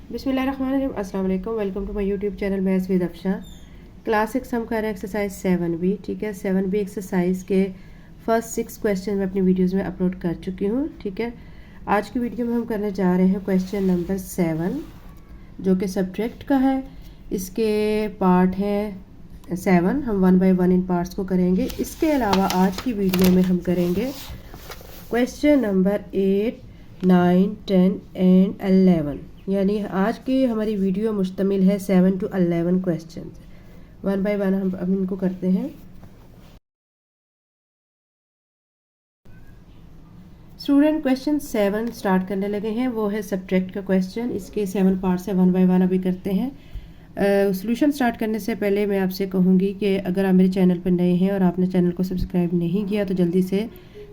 बिस्मिल्लाहिर्रहमानिर्रहीम। अस्सलाम वालेकुम। Welcome to my YouTube channel maths with Afsha. Class 6 हम कर रहे हैं एक्सरसाइज 7B। ठीक है, 7B एक्सरसाइज के फर्स्ट 6 क्वेश्चन मैं अपनी वीडियोस में अपलोड कर चुकी हूँ। ठीक है, आज की वीडियो में हम करने जा रहे हैं क्वेश्चन नंबर 7 जो कि सब्ट्रैक्ट का है। इसके पार्ट हैं 7, हम 1 बाय 1 इन पार्ट्स को करेंगे। इसके अलावा आज की वीडियो में हम करेंगे क्वेश्चन नंबर 8, 9, 10 एंड 11। यानी आज की हमारी वीडियो मुश्तमिल है 7 to 11 क्वेश्चन। 1 बाय 1 हम अब इनको करते हैं। स्टूडेंट, क्वेश्चन 7 स्टार्ट करने लगे हैं। वो है सब्ट्रैक्ट का क्वेश्चन। इसके 7 पार्ट्स है। 1 बाय 1 अभी करते हैं। सॉल्यूशन स्टार्ट करने से पहले मैं आपसे कहूँगी कि अगर आप मेरे चैनल पर नए हैं और आपने चैनल को सब्सक्राइब नहीं किया तो जल्दी से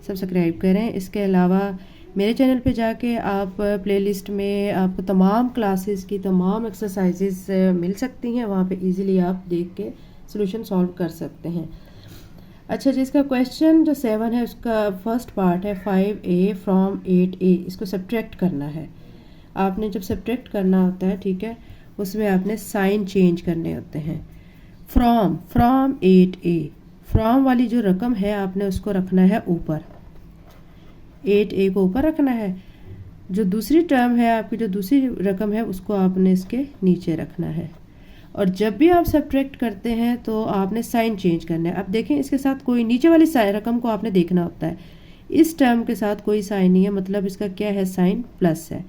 सब्सक्राइब करें। इसके अलावा मेरे चैनल पे जाके आप प्लेलिस्ट में आपको तमाम क्लासेस की तमाम एक्सरसाइजेस मिल सकती हैं। वहाँ पे इजीली आप देख के सॉल्यूशन सॉल्व कर सकते हैं। अच्छा जी, इसका क्वेश्चन जो 7 है उसका फर्स्ट पार्ट है 5A फ्रॉम 8A। इसको सब्ट्रैक्ट करना है। आपने जब सब्ट्रैक्ट करना होता है, ठीक है, उसमें आपने साइन चेंज करने होते हैं। फ्रॉम 8A, फ्रॉम वाली जो रकम है आपने उसको रखना है ऊपर, 8A को ऊपर रखना है। जो दूसरी टर्म है आपकी, जो दूसरी रकम है उसको आपने इसके नीचे रखना है। और जब भी आप सब्ट्रैक्ट करते हैं तो आपने साइन चेंज करना है। अब देखें, इसके साथ कोई नीचे वाली रकम को आपने देखना होता है। इस टर्म के साथ कोई साइन नहीं है, मतलब इसका क्या है, साइन प्लस है।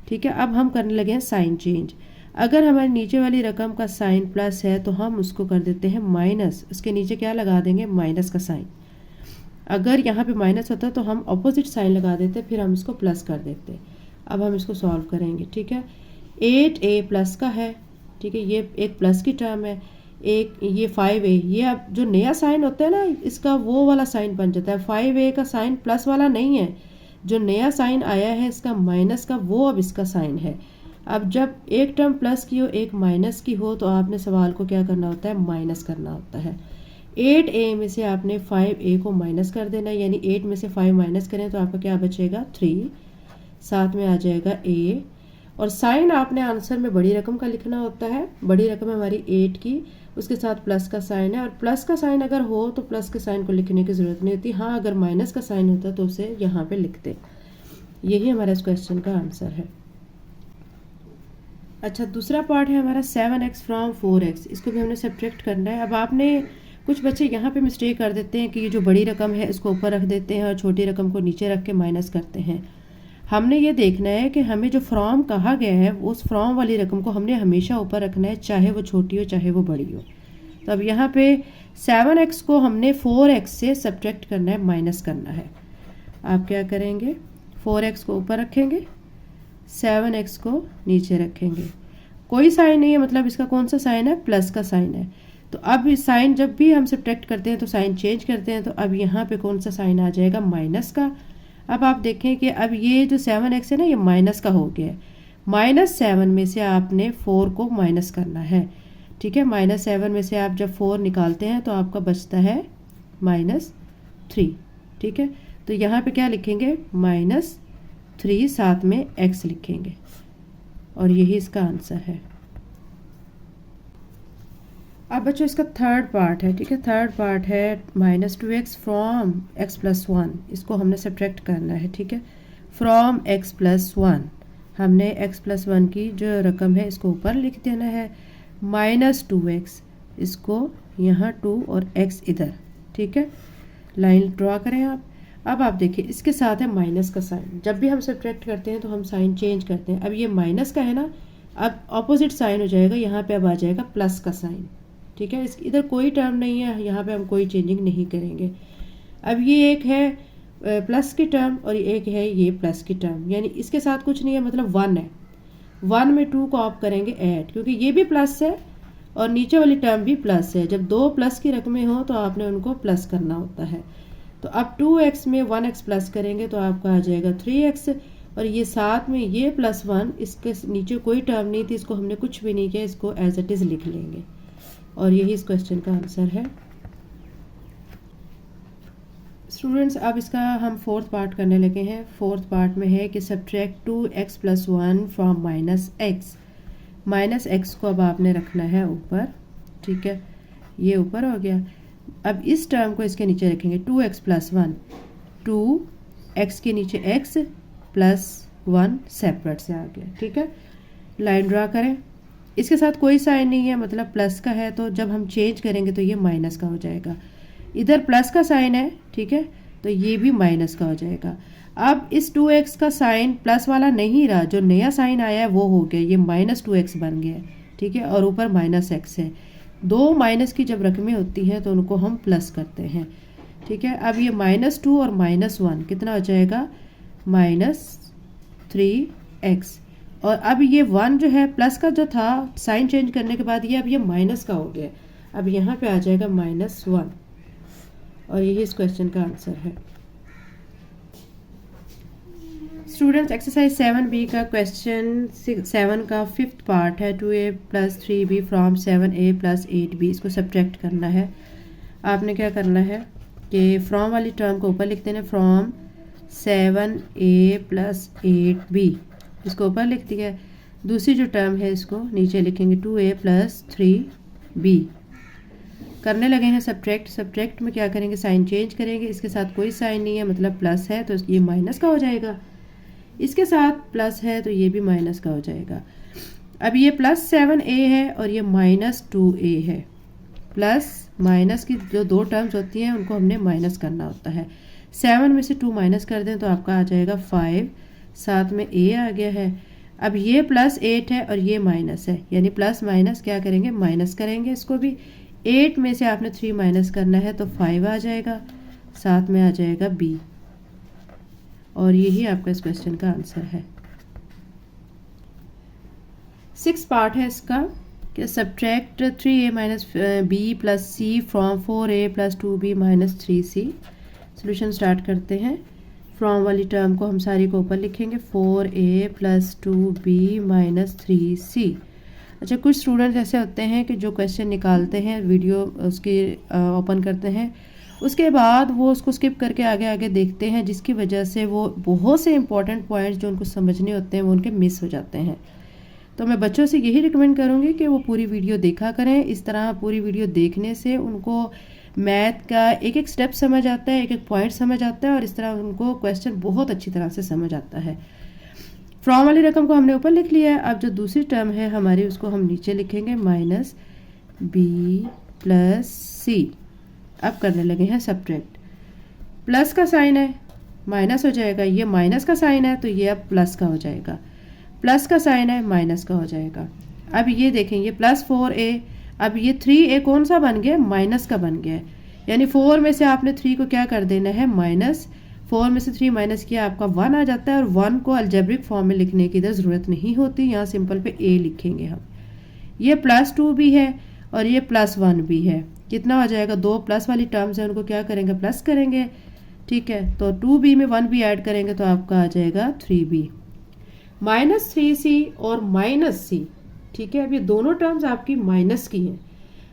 ठीक है, अब हम करने लगे हैं साइन चेंज। अगर हमारी नीचे वाली रकम का साइन प्लस है तो हम उसको कर देते हैं माइनस। उसके नीचे क्या लगा देंगे, माइनस का साइन। अगर यहाँ पे माइनस होता तो हम ऑपोजिट साइन लगा देते, फिर हम इसको प्लस कर देते। अब हम इसको सॉल्व करेंगे। ठीक है, 8A प्लस का है। ठीक है, ये एक प्लस की टर्म है। एक ये 5A, ये अब जो नया साइन होता है ना, इसका वो वाला साइन बन जाता है। 5A का साइन प्लस वाला नहीं है, जो नया साइन आया है इसका माइनस का, वो अब इसका साइन है। अब जब एक टर्म प्लस की हो एक माइनस की हो तो आपने सवाल को क्या करना होता है, माइनस करना होता है। 8A में से आपने 5A को माइनस कर देना है, यानी 8 में से 5 माइनस करें तो आपका क्या बचेगा, 3। साथ में आ जाएगा A। और साइन आपने आंसर में बड़ी रकम का लिखना होता है। बड़ी रकम है हमारी 8 की, उसके साथ प्लस का साइन है। और प्लस का साइन अगर हो तो प्लस के साइन को लिखने की ज़रूरत नहीं होती। हाँ, अगर माइनस का साइन होता तो उसे यहाँ पे लिखते। यही हमारा इस क्वेश्चन का आंसर है। अच्छा, दूसरा पार्ट है हमारा 7x फ्रॉम 4x। इसको भी हमने सब्ट्रैक्ट करना है। अब आपने कुछ बच्चे यहाँ पे मिस्टेक कर देते हैं कि ये जो बड़ी रकम है इसको ऊपर रख देते हैं और छोटी रकम को नीचे रख के माइनस करते हैं। हमने ये देखना है कि हमें जो फ्रॉम कहा गया है उस फ्रॉम वाली रकम को हमने हमेशा ऊपर रखना है, चाहे वो छोटी हो चाहे वो बड़ी हो। तो अब यहाँ पे 7x को हमने 4x से सब्ट्रैक्ट करना है, माइनस करना है। आप क्या करेंगे, 4x को ऊपर रखेंगे, 7x को नीचे रखेंगे। कोई साइन नहीं है, मतलब इसका कौन सा साइन है, प्लस का साइन है। तो अब इस साइन जब भी हम सब्ट्रैक्ट करते हैं तो साइन चेंज करते हैं। तो अब यहाँ पे कौन सा साइन आ जाएगा, माइनस का। अब आप देखें कि अब ये जो 7x है ना, ये माइनस का हो गया है। -7 में से आपने 4 को माइनस करना है। ठीक है, -7 में से आप जब 4 निकालते हैं तो आपका बचता है -3। ठीक है, तो यहाँ पे क्या लिखेंगे, -3, साथ में x लिखेंगे और यही इसका आंसर है। अब बच्चों इसका थर्ड पार्ट है। ठीक है, थर्ड पार्ट है -2x फ्रॉम x + 1। इसको हमने सब्ट्रैक्ट करना है। ठीक है, फ्रॉम x + 1 हमने x + 1 की जो रकम है इसको ऊपर लिख देना है। -2x, इसको यहाँ 2 और x इधर। ठीक है, लाइन ड्रॉ करें आप। अब आप देखिए इसके साथ है माइनस का साइन। जब भी हम सब्ट्रैक्ट करते हैं तो हम साइन चेंज करते हैं। अब ये माइनस का है ना, अब ऑपोजिट साइन हो जाएगा, यहाँ पे अब आ जाएगा प्लस का साइन। ठीक है, इस इधर कोई टर्म नहीं है, यहाँ पे हम कोई चेंजिंग नहीं करेंगे। अब ये एक है प्लस की टर्म और एक है ये प्लस की टर्म, यानी इसके साथ कुछ नहीं है, मतलब 1 है। 1 में 2 को आप करेंगे ऐड, क्योंकि ये भी प्लस है और नीचे वाली टर्म भी प्लस है। जब दो प्लस की रकमें हो तो आपने उनको प्लस करना होता है। तो अब 2x में 1x प्लस करेंगे तो आपका आ जाएगा 3x। और ये साथ में ये +1, इसके नीचे कोई टर्म नहीं थी, इसको हमने कुछ भी नहीं किया, इसको एज इट इज़ लिख लेंगे और यही इस क्वेश्चन का आंसर है। स्टूडेंट्स, अब इसका हम फोर्थ पार्ट करने लगे हैं। फोर्थ पार्ट में है कि subtract 2x + 1 from -x। Minus x को अब आपने रखना है ऊपर, ठीक है, ये ऊपर हो गया। अब इस टर्म को इसके नीचे रखेंगे 2x + 1, 2x के नीचे x + 1 सेपरेट से आ गया, ठीक है। लाइन ड्रा करें, इसके साथ कोई साइन नहीं है, मतलब प्लस का है, तो जब हम चेंज करेंगे तो ये माइनस का हो जाएगा। इधर प्लस का साइन है, ठीक है, तो ये भी माइनस का हो जाएगा। अब इस 2x का साइन प्लस वाला नहीं रहा, जो नया साइन आया है वो हो गया, ये -2x बन गया, ठीक है, और ऊपर -x है। दो माइनस की जब रकमें होती हैं तो उनको हम प्लस करते हैं, ठीक है। अब ये -2 और -1 कितना हो जाएगा, -3x। और अब ये 1 जो है प्लस का जो था, साइन चेंज करने के बाद ये अब ये माइनस का हो गया। अब यहाँ पे आ जाएगा -1, और यही इस क्वेश्चन का आंसर है। स्टूडेंट्स, एक्सरसाइज 7b का क्वेश्चन 7 का 5th पार्ट है, 2a + 3b from 7a + 8b। इसको सब्ट्रैक्ट करना है। आपने क्या करना है कि फ्रॉम वाली टर्म को ऊपर लिख देना, फ्रॉम 7a + 8b, इसको ऊपर लिख दिया। दूसरी जो टर्म है इसको नीचे लिखेंगे, 2a + 3b। करने लगे हैं सब्ट्रैक्ट। सब्ट्रैक्ट में क्या करेंगे, साइन चेंज करेंगे। इसके साथ कोई साइन नहीं है, मतलब प्लस है, तो ये माइनस का हो जाएगा। इसके साथ प्लस है तो ये भी माइनस का हो जाएगा। अब ये +7a है और ये -2a है। प्लस माइनस की जो दो टर्म्स होती हैं उनको हमने माइनस करना होता है। 7 में से 2 माइनस कर दें तो आपका आ जाएगा 5, साथ में a आ गया है। अब ये +8 है और ये माइनस है, यानी प्लस माइनस क्या करेंगे, माइनस करेंगे इसको भी। 8 में से आपने 3 माइनस करना है तो 5 आ जाएगा, साथ में आ जाएगा b, और यही आपका इस क्वेश्चन का आंसर है। 6th पार्ट है इसका कि subtract 3a - b + c from 4a + 2b - 3c। Solution start करते हैं। फ्रॉम वाली टर्म को हम सारी को ऊपर लिखेंगे, 4a + 2b - 3c। अच्छा, कुछ स्टूडेंट्स ऐसे होते हैं कि जो क्वेश्चन निकालते हैं, वीडियो उसकी ओपन करते हैं, उसके बाद वो उसको स्किप करके आगे आगे देखते हैं, जिसकी वजह से वो बहुत से इंपॉर्टेंट पॉइंट्स जो उनको समझने होते हैं वो उनके मिस हो जाते हैं। तो मैं बच्चों से यही रिकमेंड करूँगी कि वो पूरी वीडियो देखा करें। इस तरह पूरी वीडियो देखने से उनको मैथ का एक एक स्टेप समझ आता है, एक एक पॉइंट समझ आता है, और इस तरह उनको क्वेश्चन बहुत अच्छी तरह से समझ आता है। फ्रॉम वाली रकम को हमने ऊपर लिख लिया है। अब जो दूसरी टर्म है हमारी उसको हम नीचे लिखेंगे, -b + c। अब करने लगे हैं सब्ट्रैक्ट। प्लस का साइन है, माइनस हो जाएगा, ये माइनस का साइन है तो ये अब प्लस का हो जाएगा। प्लस का साइन है, माइनस का हो जाएगा। अब ये देखेंगे +4a, अब ये 3a कौन सा बन गया, माइनस का बन गया है, यानी 4 में से आपने 3 को क्या कर देना है, माइनस। 4 में से 3 माइनस किया, आपका 1 आ जाता है, और 1 को अलजेब्रिक फॉर्म में लिखने की इधर ज़रूरत नहीं होती, यहाँ सिंपल पे a लिखेंगे हम। ये +2 भी है और ये +1 भी है। कितना हो जाएगा, दो प्लस वाली टर्म्स है उनको क्या करेंगे, प्लस करेंगे, ठीक है। तो 2b में 1b ऐड करेंगे तो आपका आ जाएगा 3b -3c और -c, ठीक है। अब ये दोनों टर्म्स आपकी माइनस की हैं।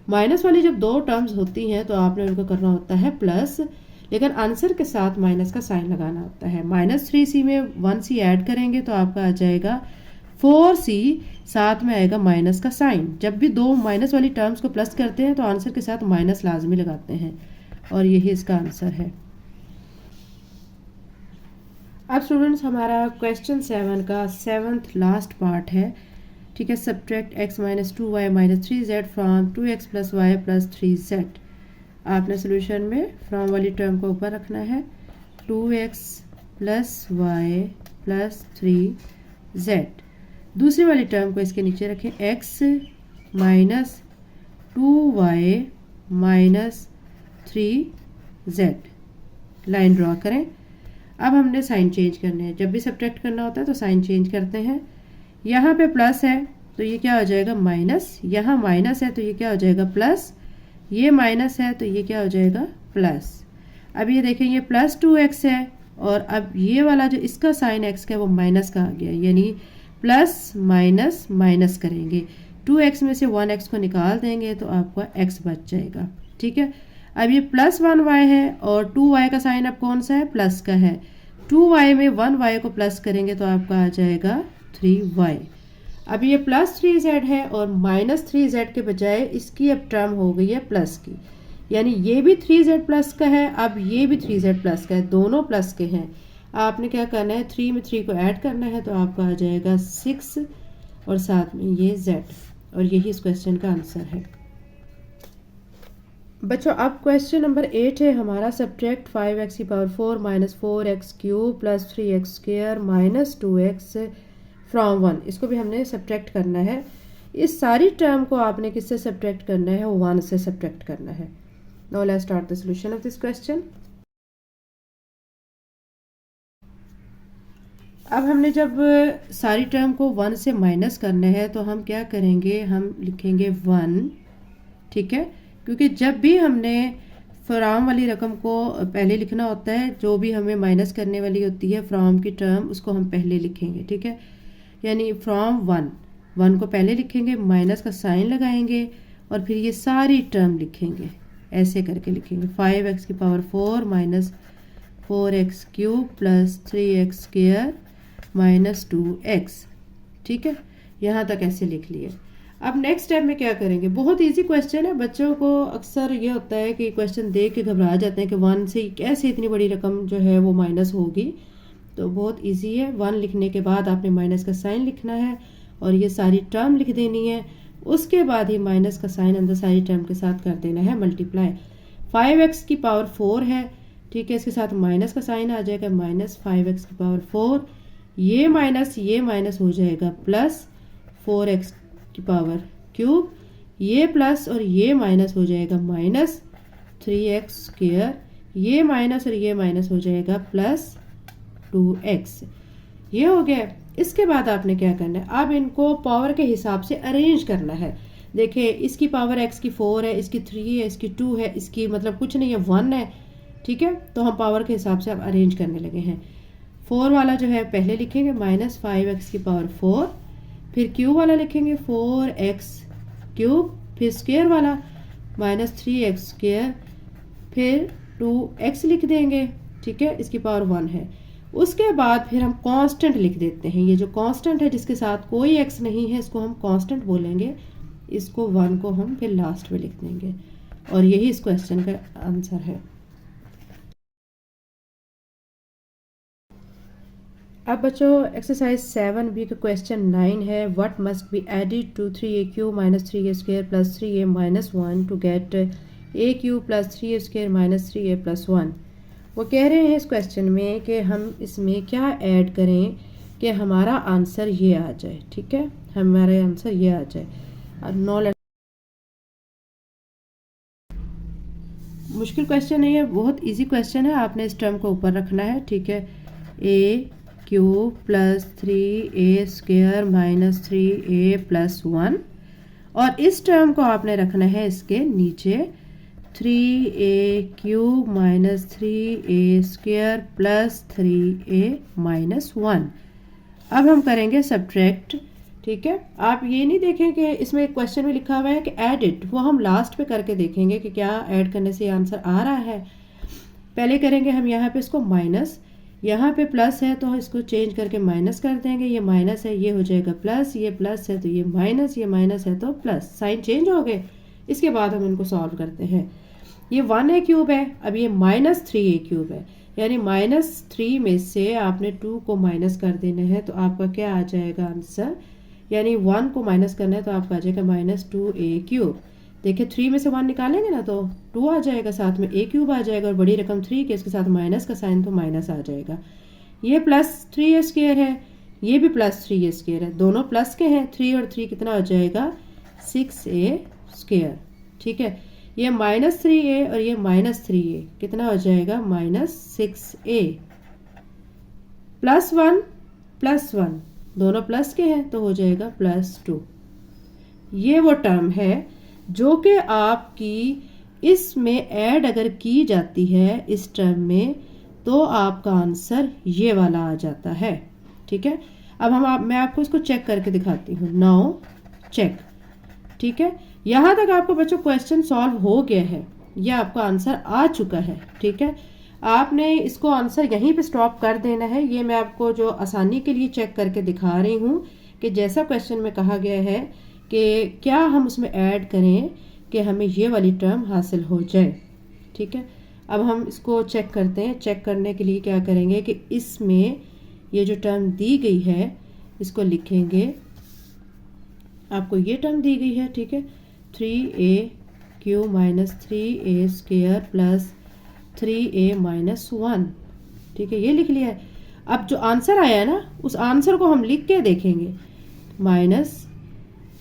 माइनस वाली जब दो टर्म्स होती हैं तो आपने उनको करना होता है प्लस, लेकिन आंसर के साथ माइनस का साइन लगाना होता है। -3c में 1c ऐड करेंगे तो आपका आ जाएगा 4c, साथ में आएगा माइनस का साइन। जब भी दो माइनस वाली टर्म्स को प्लस करते हैं तो आंसर के साथ माइनस लाजमी लगाते हैं, और यही इसका आंसर है। अब स्टूडेंट्स, हमारा क्वेश्चन 7 का 7th लास्ट पार्ट है, ठीक है। Subtract x - 2y - 3z from 2x + y + 3z। आपने सोल्यूशन में फ्रॉम वाली टर्म को ऊपर रखना है, 2x + y + 3z। दूसरी वाली टर्म को इसके नीचे रखें, x - 2y - 3z। Line draw करें। अब हमने साइन चेंज करने हैं, जब भी सब्ट्रैक्ट करना होता है तो साइन चेंज करते हैं। यहाँ पे प्लस है तो ये क्या हो जाएगा, माइनस। यहाँ माइनस है तो ये क्या हो जाएगा, प्लस। ये माइनस है तो ये क्या हो जाएगा, प्लस। अब ये देखें, ये +2x है, और अब ये वाला जो इसका साइन x का है वो माइनस का आ गया, यानी प्लस माइनस माइनस करेंगे। 2x में से 1x को निकाल देंगे तो आपका x बच जाएगा, ठीक है। अब ये +1y है और 2y का साइन अब कौन सा है, प्लस का है। 2y में 1y को प्लस करेंगे तो आपका आ जाएगा 3y। अब ये +3z है और -3z के बजाय इसकी अब टर्म हो गई है प्लस की, यानी ये भी 3z प्लस का है, अब ये भी 3z प्लस का है, दोनों प्लस के हैं। आपने क्या करना है, 3 में 3 को ऐड करना है तो आपका आ जाएगा 6 और साथ में ये z, और यही इस क्वेश्चन का आंसर है। बच्चों अब क्वेश्चन नंबर 8 है हमारा, सब्ट्रैक्ट 5x की power 4 minus 4x cube plus 3x square minus 2x from 1। इसको भी हमने सब्ट्रैक्ट करना है। इस सारी टर्म को आपने किससे सब्ट्रैक्ट करना है, 1 से सब्ट्रैक्ट करना है। Now let's start the solution of this question. अब हमने जब सारी टर्म को 1 से माइनस करना है तो हम क्या करेंगे, हम लिखेंगे 1, ठीक है, क्योंकि जब भी हमने फ्रॉम वाली रकम को पहले लिखना होता है, जो भी हमें माइनस करने वाली होती है फ्रॉम की टर्म, उसको हम पहले लिखेंगे, ठीक है। यानी फ्रॉम 1 को पहले लिखेंगे, माइनस का साइन लगाएंगे और फिर ये सारी टर्म लिखेंगे, ऐसे करके लिखेंगे। 5x की power 4 minus 4x cube plus 3x square minus 2x, ठीक है, यहाँ तक ऐसे लिख लिए। अब नेक्स्ट स्टेप में क्या करेंगे, बहुत इजी क्वेश्चन है। बच्चों को अक्सर ये होता है कि क्वेश्चन देख के घबरा जाते हैं कि 1 से कैसे इतनी बड़ी रकम जो है वो माइनस होगी, तो बहुत इजी है। 1 लिखने के बाद आपने माइनस का साइन लिखना है और ये सारी टर्म लिख देनी है, उसके बाद ही माइनस का साइन अंदर सारी टर्म के साथ कर देना है मल्टीप्लाई। 5x की पावर 4 है, ठीक है, इसके साथ माइनस का साइन आ जाएगा, माइनस 5x की पावर 4, ये माइनस हो जाएगा प्लस 4x की पावर क्यूब, ये प्लस और ये माइनस हो जाएगा माइनस 3x स्क्वायर, ये माइनस और ये माइनस हो जाएगा प्लस 2x। ये हो गया। इसके बाद आपने क्या करना है, अब इनको पावर के हिसाब से अरेंज करना है। देखिए इसकी पावर x की 4 है, इसकी 3 है, इसकी 2 है, इसकी मतलब कुछ नहीं है, 1 है, ठीक है। तो हम पावर के हिसाब से अब अरेंज करने लगे हैं। 4 वाला जो है पहले लिखेंगे माइनस 5x की पावर 4, फिर क्यूब वाला लिखेंगे 4x क्यूब, फिर स्क्वायर वाला माइनस 3x स्क्वायर, फिर 2x लिख देंगे, ठीक है, इसकी पावर 1 है। उसके बाद फिर हम कांस्टेंट लिख देते हैं। ये जो कांस्टेंट है जिसके साथ कोई x नहीं है, इसको हम कांस्टेंट बोलेंगे, इसको 1 को हम फिर लास्ट में लिख देंगे, और यही इस क्वेश्चन का आंसर है। अब बच्चों एक्सरसाइज 7b का क्वेश्चन 9 है, what must be added to 3a cube minus 3a square plus 3a minus 1 to get a cube plus 3a square minus 3a plus 1। वो कह रहे हैं इस क्वेश्चन में कि हम इसमें क्या ऐड करें कि हमारा आंसर ये आ जाए, ठीक है, हमारा आंसर ये आ जाए। अब नॉलेज मुश्किल क्वेश्चन नहीं है, बहुत इजी क्वेश्चन है। आपने इस टर्म को ऊपर रखना है, ठीक है, a cube plus 3a square minus 3a plus 1, और इस टर्म को आपने रखना है इसके नीचे 3a cube minus 3a square plus 3a minus 1। अब हम करेंगे सब्ट्रैक्ट, ठीक है। आप ये नहीं देखें कि इसमें क्वेश्चन में लिखा हुआ है कि ऐड इट, वो हम लास्ट पे करके देखेंगे कि क्या ऐड करने से आंसर आ रहा है। पहले करेंगे हम यहाँ पे इसको माइनस, यहाँ पे प्लस है तो इसको चेंज करके माइनस कर देंगे, ये माइनस है ये हो जाएगा प्लस, ये प्लस है तो ये माइनस है तो प्लस, साइन चेंज हो गए। इसके बाद हम इनको सॉल्व करते हैं। ये 1a क्यूब है, अब ये माइनस 3a क्यूब है, यानी माइनस 3 में से आपने 2 को माइनस कर देना है, तो आपका क्या आ जाएगा आंसर, यानी 1 को माइनस करना है तो आपका आ जाएगा माइनस 2a क्यूब। देखिए 3 में से 1 निकालेंगे ना तो 2 आ जाएगा, साथ में a क्यूब आ जाएगा, और बड़ी रकम 3 के इसके साथ माइनस का साइन तो माइनस आ जाएगा। ये प्लस 3a स्क्वायर है, ये भी प्लस 3a स्क्वायर है, दोनों प्लस के हैं, 3 और 3 कितना हो जाएगा 6a स्क्वायर, ठीक है। ये माइनस 3a और ये माइनस 3a कितना हो जाएगा माइनस 6a, प्लस 1 दोनों प्लस के हैं तो हो जाएगा प्लस 2। ये वो टर्म है जो कि आपकी इसमें ऐड अगर की जाती है इस टर्म में तो आपका आंसर ये वाला आ जाता है, ठीक है। अब मैं आपको इसको चेक करके दिखाती हूँ। नाउ चेक, ठीक है, यहाँ तक आपको बच्चों क्वेश्चन सॉल्व हो गया है, यह आपका आंसर आ चुका है, ठीक है। आपने इसको आंसर यहीं पे स्टॉप कर देना है। ये मैं आपको जो आसानी के लिए चेक करके दिखा रही हूँ कि जैसा क्वेश्चन में कहा गया है कि क्या हम उसमें ऐड करें कि हमें ये वाली टर्म हासिल हो जाए। ठीक है, अब हम इसको चेक करते हैं। चेक करने के लिए क्या करेंगे कि इसमें ये जो टर्म दी गई है इसको लिखेंगे। आपको ये टर्म दी गई है, ठीक है, 3a³ minus 3a square plus 3a minus 1। ठीक है, ये लिख लिया है। अब जो आंसर आया है ना, उस आंसर को हम लिख के देखेंगे। माइनस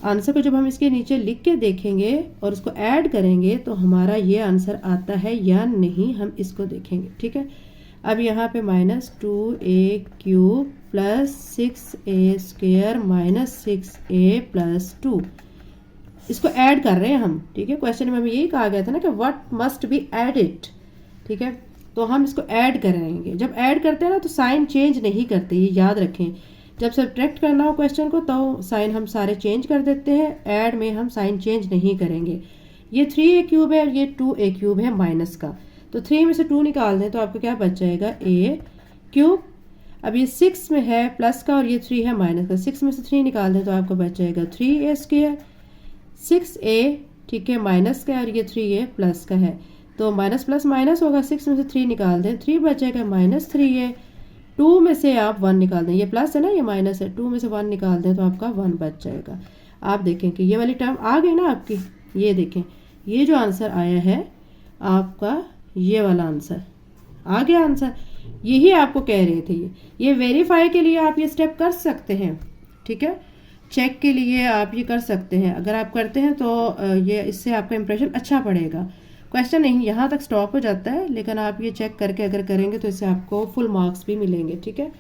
आंसर को जब हम इसके नीचे लिख के देखेंगे और उसको ऐड करेंगे तो हमारा ये आंसर आता है या नहीं, हम इसको देखेंगे। ठीक है, अब यहाँ पे minus 2a³ plus 6a square minus 6a plus 2, इसको ऐड कर रहे हैं हम। ठीक है, क्वेश्चन में हमें यही कहा गया था ना कि व्हाट मस्ट बी एडिड। ठीक है, तो हम इसको ऐड करेंगे। जब ऐड करते हैं ना तो साइन चेंज नहीं करते, ये याद रखें। जब सब्ट्रैक्ट करना हो क्वेश्चन को तो साइन हम सारे चेंज कर देते हैं, ऐड में हम साइन चेंज नहीं करेंगे। ये 3a³ है और ये 2a³ है माइनस का, तो 3 में से 2 निकाल दें तो आपको क्या बच जाएगा, a³। अब ये 6 में है प्लस का और ये 3 है माइनस का, 6 में से 3 निकाल दें तो आपको बच जाएगा 3a स्क्वायर। 6a ठीक है माइनस का और ये 3a प्लस का है, तो माइनस प्लस माइनस होगा। 6 में से 3 निकाल दें, 3 बचेगा माइनस 3a। 2 में से आप 1 निकाल दें, ये प्लस है ना ये माइनस है, 2 में से 1 निकाल दें तो आपका 1 बच जाएगा। आप देखें कि ये वाली टर्म आ गई ना आपकी। ये देखें, ये जो आंसर आया है आपका, ये वाला आंसर आ गया। आंसर यही आपको कह रहे थे। ये वेरीफाई के लिए आप ये स्टेप कर सकते हैं। ठीक है, चेक के लिए आप ये कर सकते हैं। अगर आप करते हैं तो ये इससे आपका इंप्रेशन अच्छा पड़ेगा। क्वेश्चन नहीं यहाँ तक स्टॉप हो जाता है, लेकिन आप ये चेक करके अगर करेंगे तो इससे आपको फुल मार्क्स भी मिलेंगे। ठीक है,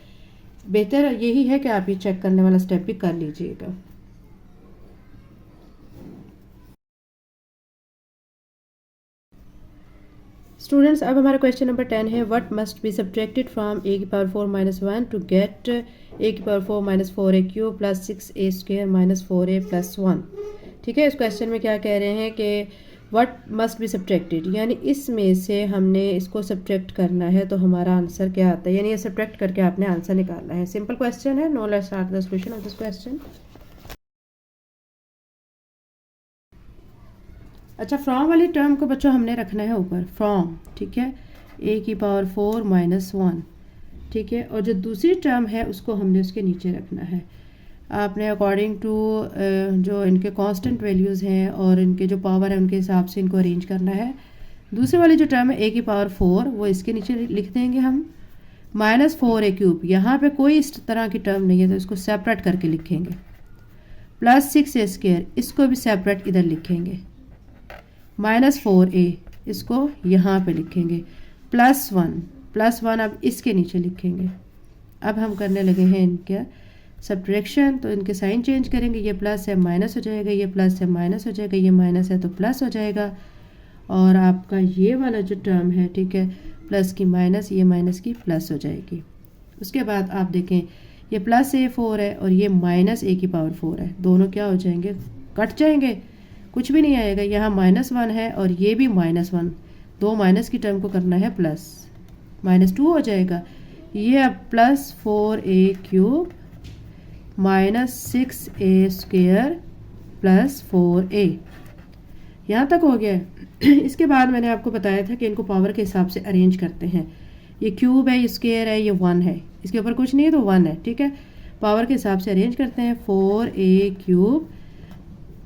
बेहतर यही है कि आप ये चेक करने वाला स्टेप भी कर लीजिएगा। स्टूडेंट्स, अब हमारा क्वेश्चन नंबर 10 है, what must be subtracted from a⁴ - 1 to get a⁴ - 4a³ plus 6a square minus 4a plus 1। ठीक है, इस क्वेश्चन में क्या कह रहे हैं कि व्हाट मस्ट बी सब्ट्रैक्टेड, यानी इसमें से हमने इसको सब्ट्रैक्ट करना है तो हमारा आंसर क्या आता है, यानी ये सब्ट्रैक्ट करके आपने आंसर निकालना है। सिंपल क्वेश्चन है। No let's start the solution of this question. अच्छा, फ्रॉम वाली टर्म को बच्चों हमने रखना है ऊपर, फ्रॉम। ठीक है, a⁴ - 1। ठीक है, और जो दूसरी टर्म है उसको हमने उसके नीचे रखना है। आपने अकॉर्डिंग टू जो इनके कांस्टेंट वैल्यूज़ हैं और इनके जो पावर है उनके हिसाब से इनको अरेंज करना है। दूसरी वाली जो टर्म है a⁴ वो इसके नीचे लिख देंगे हम। माइनस 4a³, यहाँ पे कोई इस तरह की टर्म नहीं है तो इसको सेपरेट करके लिखेंगे। प्लस 6a स्क्वायर, इसको भी सेपरेट इधर लिखेंगे। माइनस 4a, इसको यहाँ पे लिखेंगे। प्लस 1 अब इसके नीचे लिखेंगे। अब हम करने लगे हैं इनके सब्ट्रैक्शन, तो इनके साइन चेंज करेंगे। ये प्लस है माइनस हो जाएगा, ये प्लस है माइनस हो जाएगा, ये माइनस है तो प्लस हो जाएगा। और आपका ये वाला जो टर्म है, ठीक है, प्लस की माइनस, ये माइनस की प्लस हो जाएगी। उसके बाद आप देखें, ये प्लस a⁴ है और ये माइनस a⁴ है, दोनों क्या हो जाएंगे, कट जाएंगे, कुछ भी नहीं आएगा। यहाँ -1 है और ये भी -1, दो माइनस की टर्म को करना है प्लस, -2 हो जाएगा। ये अब plus 4a³ minus 6a square plus 4a, यहाँ तक हो गया है। इसके बाद मैंने आपको बताया था कि इनको पावर के हिसाब से अरेंज करते हैं। ये क्यूब है, ये स्क्वायर है, ये 1 है, इसके ऊपर कुछ नहीं है तो 1 है। ठीक है, पावर के हिसाब से अरेंज करते हैं। 4a³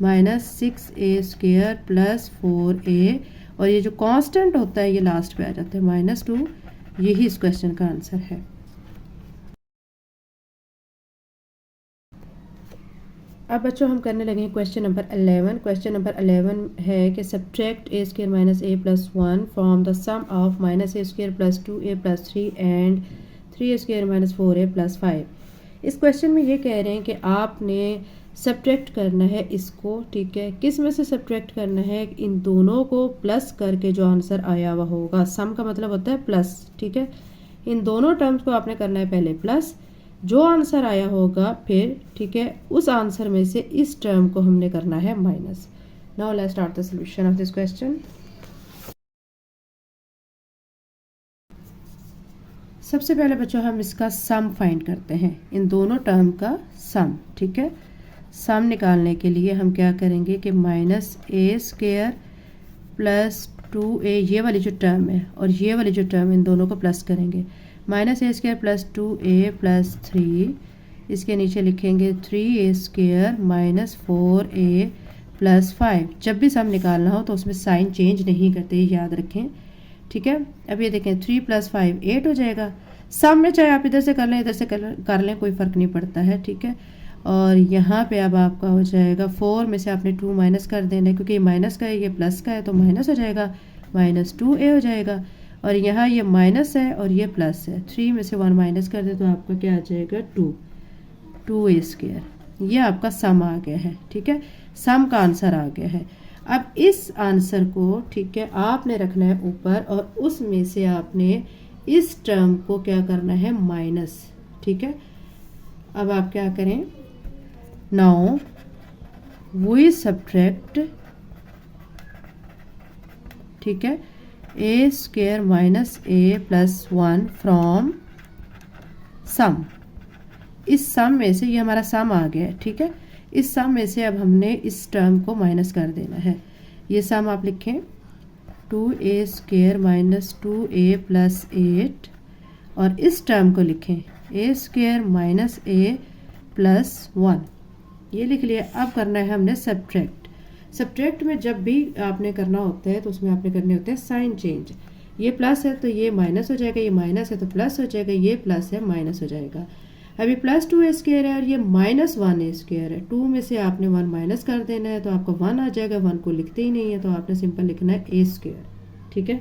minus 6a square plus 4a, और ये जो कांस्टेंट होता है ये लास्ट पे आ जाता है -2। यही इस क्वेश्चन का आंसर है। अब बच्चों हम करने लगे हैं क्वेश्चन नंबर 11। क्वेश्चन नंबर 11 है कि subtract a² minus a plus 1 from the sum of -a² plus 2a plus 3 and 3a² minus 4a plus 5। इस क्वेश्चन में ये कह रहे हैं कि आपने सब्ट्रैक्ट करना है इसको। ठीक है, किस में से सब्ट्रैक्ट करना है, इन दोनों को प्लस करके जो आंसर आया हुआ होगा। सम का मतलब होता है प्लस। ठीक है, इन दोनों टर्म्स को आपने करना है पहले प्लस, जो आंसर आया होगा फिर, ठीक है, उस आंसर में से इस टर्म को हमने करना है minus. Now let's start the solution of this question. सबसे पहले बच्चों हम इसका सम फाइंड करते हैं, इन दोनों टर्म का सम। ठीक है, सम निकालने के लिए हम क्या करेंगे कि माइनस ए स्क्वायर प्लस 2a, ये वाली जो टर्म है और ये वाली जो टर्म, इन दोनों को प्लस करेंगे। माइनस ए स्क्वायर प्लस 2a प्लस 3, इसके नीचे लिखेंगे 3a square minus 4a plus 5। जब भी सम निकालना हो तो उसमें साइन चेंज नहीं करते, याद रखें। ठीक है, अब ये देखें 3 + 5 8 हो जाएगा। सम में चाहे आप इधर से कर लें इधर से कर लें, कोई फ़र्क नहीं पड़ता है। ठीक है, और यहाँ पे अब आपका हो जाएगा 4 में से आपने 2 माइनस कर देना है, क्योंकि ये माइनस का है ये प्लस का है तो माइनस हो जाएगा, -2a हो जाएगा। और यहाँ ये माइनस है और ये प्लस है, 3 में से 1 माइनस कर दे तो आपका क्या आ जाएगा 2a स्क्वायर। ये आपका सम आ गया है। ठीक है, सम का आंसर आ गया है। अब इस आंसर को, ठीक है, आपने रखना है ऊपर और उसमें से आपने इस टर्म को क्या करना है माइनस। ठीक है, अब आप क्या करें, नाउ वी सब्ट्रैक्ट, ठीक है, a square minus a plus 1 from sum. इस सम में से, ये हमारा सम आ गया है। ठीक है, इस सम में से अब हमने इस टर्म को माइनस कर देना है। ये सम आप लिखें 2a square minus 2a plus 8, और इस टर्म को लिखें a square minus a plus 1, ये लिख लिया। अब करना है हमने सब्ट्रैक्ट। सब्ट्रैक्ट में जब भी आपने करना होता है तो उसमें आपने करने होते हैं साइन चेंज। ये प्लस है तो ये माइनस हो जाएगा, ये माइनस है तो प्लस हो जाएगा, ये प्लस है माइनस हो जाएगा। अभी प्लस 2a स्क्वायर है और ये माइनस 1a स्क्वायर है, 2 में से आपने 1 माइनस कर देना है तो आपको 1 आ जाएगा। 1 को लिखते ही नहीं है तो आपने सिंपल लिखना है a स्क्वायर। ठीक है,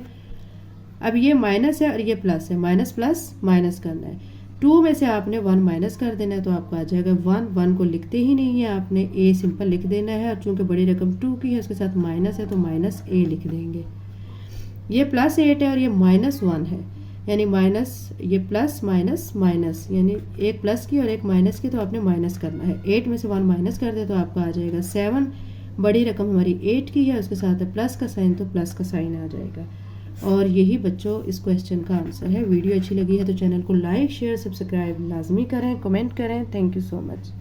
अब ये माइनस है और ये प्लस है, माइनस प्लस माइनस करना है, 2 में से आपने 1 माइनस कर देना है तो आपको आ जाएगा 1। 1 को लिखते ही नहीं है, आपने a सिंपल लिख देना है, और चूंकि बड़ी रकम 2 की है उसके साथ माइनस है तो माइनस a लिख देंगे। ये प्लस 8 है और ये माइनस 1 है, यानी माइनस, ये प्लस माइनस माइनस, यानी एक प्लस की और एक माइनस की तो आपने माइनस करना है। 8 में से 1 माइनस कर दे तो आपका आ जाएगा 7। बड़ी रकम हमारी 8 की है, उसके साथ है प्लस का साइन तो प्लस का साइन आ जाएगा। और यही बच्चों इस क्वेश्चन का आंसर है। वीडियो अच्छी लगी है तो चैनल को लाइक शेयर सब्सक्राइब लाजमी करें, कमेंट करें। Thank you so much.